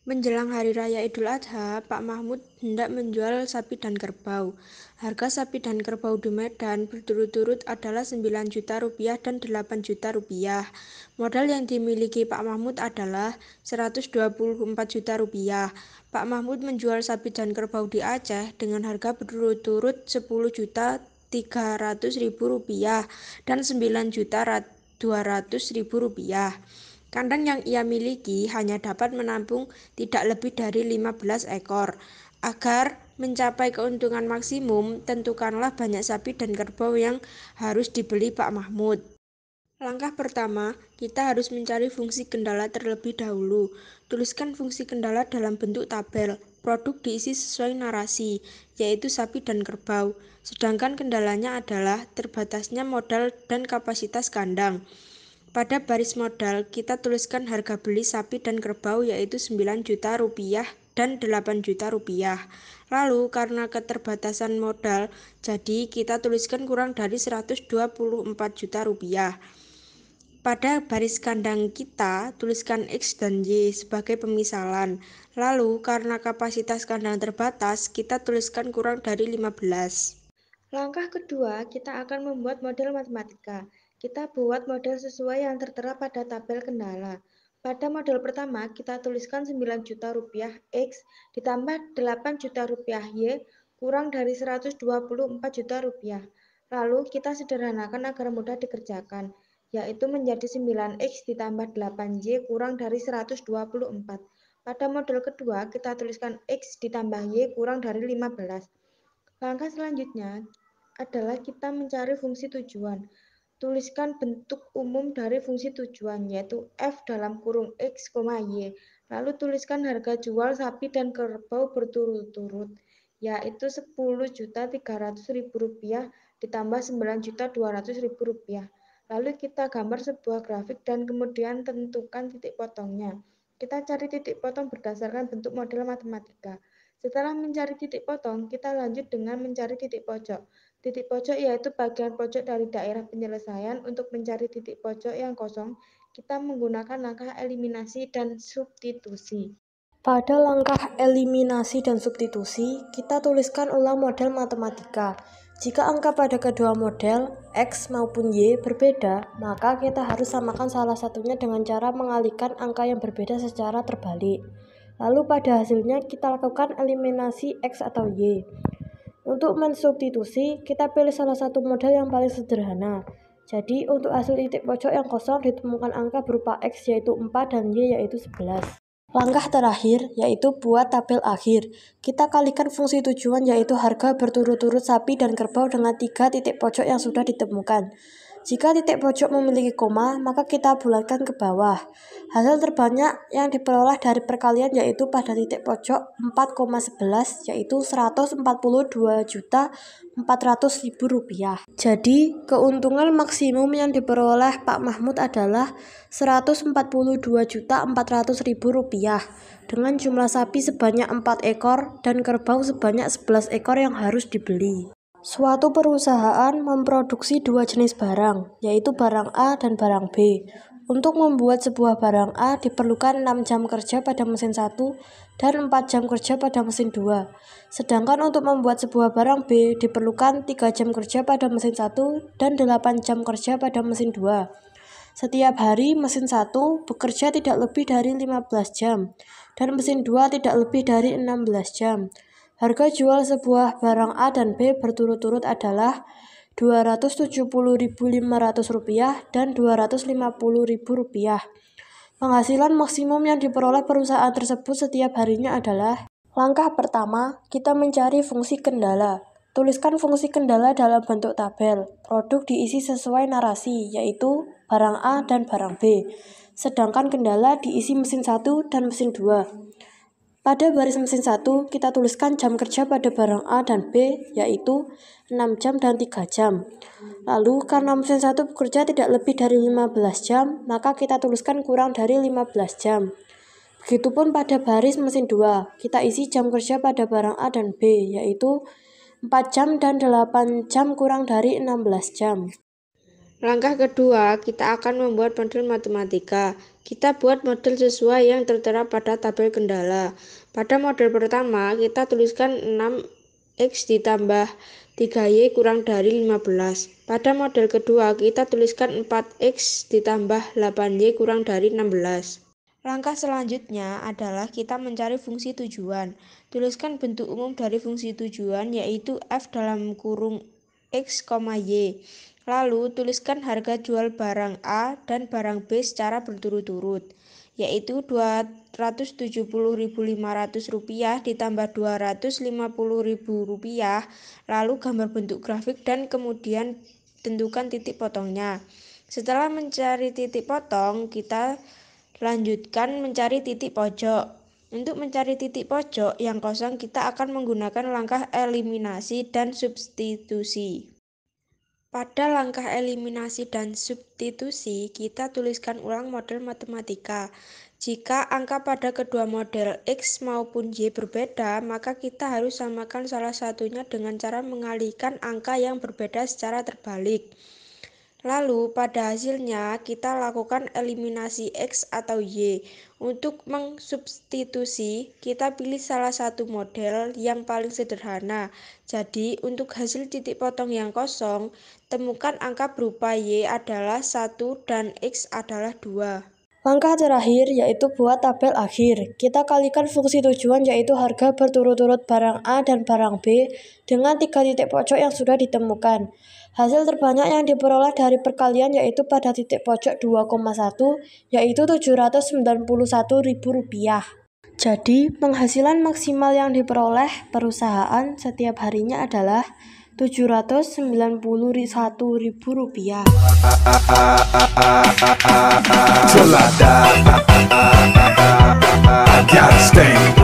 Menjelang Hari Raya Idul Adha, Pak Mahmud hendak menjual sapi dan kerbau. Harga sapi dan kerbau di Medan berturut-turut adalah 9 juta rupiah dan 8 juta rupiah. Modal yang dimiliki Pak Mahmud adalah 124 juta rupiah. Pak Mahmud menjual sapi dan kerbau di Aceh dengan harga berturut-turut 10 juta 300 ribu rupiah dan 9 juta 200 ribu rupiah. Kandang yang ia miliki hanya dapat menampung tidak lebih dari 15 ekor. Agar mencapai keuntungan maksimum, tentukanlah banyak sapi dan kerbau yang harus dibeli Pak Mahmud. Langkah pertama, kita harus mencari fungsi kendala terlebih dahulu. Tuliskan fungsi kendala dalam bentuk tabel. Produk diisi sesuai narasi, yaitu sapi dan kerbau. Sedangkan kendalanya adalah terbatasnya modal dan kapasitas kandang. Pada baris modal, kita tuliskan harga beli sapi dan kerbau yaitu 9 juta rupiah dan 8 juta rupiah. Lalu, karena keterbatasan modal, jadi kita tuliskan kurang dari 124 juta rupiah. Pada baris kandang kita, tuliskan X dan Y sebagai pemisalan. Lalu, karena kapasitas kandang terbatas, kita tuliskan kurang dari 15. Langkah kedua, kita akan membuat model matematika. Kita buat model sesuai yang tertera pada tabel kendala. Pada model pertama, kita tuliskan 9 juta rupiah X ditambah 8 juta rupiah Y kurang dari 124 juta rupiah. Lalu kita sederhanakan agar mudah dikerjakan, yaitu menjadi 9X ditambah 8Y kurang dari 124. Pada model kedua, kita tuliskan X ditambah Y kurang dari 15. Langkah selanjutnya adalah kita mencari fungsi tujuan. Tuliskan bentuk umum dari fungsi tujuan, yaitu F dalam kurung X, Y. Lalu tuliskan harga jual sapi dan kerbau berturut-turut, yaitu 10.300.000 rupiah ditambah 9.200.000 rupiah. Lalu kita gambar sebuah grafik dan kemudian tentukan titik potongnya. Kita cari titik potong berdasarkan bentuk model matematika. Setelah mencari titik potong, kita lanjut dengan mencari titik pojok. Titik pojok yaitu bagian pojok dari daerah penyelesaian. Untuk mencari titik pojok yang kosong, kita menggunakan langkah eliminasi dan substitusi. Pada langkah eliminasi dan substitusi, kita tuliskan ulang model matematika. Jika angka pada kedua model, X maupun Y, berbeda, maka kita harus samakan salah satunya dengan cara mengalihkan angka yang berbeda secara terbalik. Lalu pada hasilnya kita lakukan eliminasi X atau Y. Untuk mensubstitusi, kita pilih salah satu model yang paling sederhana. Jadi, untuk hasil titik pojok yang kosong ditemukan angka berupa X yaitu 4 dan Y yaitu 11. Langkah terakhir yaitu buat tabel akhir. Kita kalikan fungsi tujuan yaitu harga berturut-turut sapi dan kerbau dengan 3 titik pojok yang sudah ditemukan. Jika titik pojok memiliki koma, maka kita bulatkan ke bawah. Hasil terbanyak yang diperoleh dari perkalian yaitu pada titik pojok 4,11 yaitu 142.400.000 rupiah. Jadi, keuntungan maksimum yang diperoleh Pak Mahmud adalah 142.400.000 rupiah dengan jumlah sapi sebanyak 4 ekor dan kerbau sebanyak 11 ekor yang harus dibeli. Suatu perusahaan memproduksi dua jenis barang, yaitu barang A dan barang B. Untuk membuat sebuah barang A diperlukan 6 jam kerja pada mesin 1 dan 4 jam kerja pada mesin 2. Sedangkan untuk membuat sebuah barang B diperlukan 3 jam kerja pada mesin 1 dan 8 jam kerja pada mesin 2. Setiap hari mesin 1 bekerja tidak lebih dari 15 jam dan mesin 2 tidak lebih dari 16 jam. Harga jual sebuah barang A dan B berturut-turut adalah Rp270.500 dan Rp250.000. Penghasilan maksimum yang diperoleh perusahaan tersebut setiap harinya adalah: langkah pertama, kita mencari fungsi kendala. Tuliskan fungsi kendala dalam bentuk tabel. Produk diisi sesuai narasi, yaitu barang A dan barang B. Sedangkan kendala diisi mesin 1 dan mesin 2. Pada baris mesin 1, kita tuliskan jam kerja pada barang A dan B, yaitu 6 jam dan 3 jam. Lalu, karena mesin 1 bekerja tidak lebih dari 15 jam, maka kita tuliskan kurang dari 15 jam. Begitupun pada baris mesin 2, kita isi jam kerja pada barang A dan B, yaitu 4 jam dan 8 jam kurang dari 16 jam. Langkah kedua, kita akan membuat model matematika. Kita buat model sesuai yang tertera pada tabel kendala. Pada model pertama, kita tuliskan 6x ditambah 3y kurang dari 15. Pada model kedua, kita tuliskan 4x ditambah 8y kurang dari 16. Langkah selanjutnya adalah kita mencari fungsi tujuan. Tuliskan bentuk umum dari fungsi tujuan, yaitu f dalam kurung x, y. Lalu, tuliskan harga jual barang A dan barang B secara berturut-turut, yaitu Rp270.500 ditambah Rp250.000, lalu gambar bentuk grafik dan kemudian tentukan titik potongnya. Setelah mencari titik potong, kita lanjutkan mencari titik pojok. Untuk mencari titik pojok yang kosong, kita akan menggunakan langkah eliminasi dan substitusi. Pada langkah eliminasi dan substitusi, kita tuliskan ulang model matematika. Jika angka pada kedua model X maupun Y berbeda, maka kita harus samakan salah satunya dengan cara mengalihkan angka yang berbeda secara terbalik. Lalu, pada hasilnya, kita lakukan eliminasi X atau Y. Untuk mengsubstitusi, kita pilih salah satu model yang paling sederhana. Jadi, untuk hasil titik potong yang kosong, temukan angka berupa Y adalah 1 dan X adalah 2. Langkah terakhir yaitu buat tabel akhir. Kita kalikan fungsi tujuan yaitu harga berturut-turut barang A dan barang B dengan 3 titik pojok yang sudah ditemukan. Hasil terbanyak yang diperoleh dari perkalian yaitu pada titik pojok 2,1 yaitu Rp791.000. Jadi, penghasilan maksimal yang diperoleh perusahaan setiap harinya adalah Rp791.000. Till I die, I gotta stay.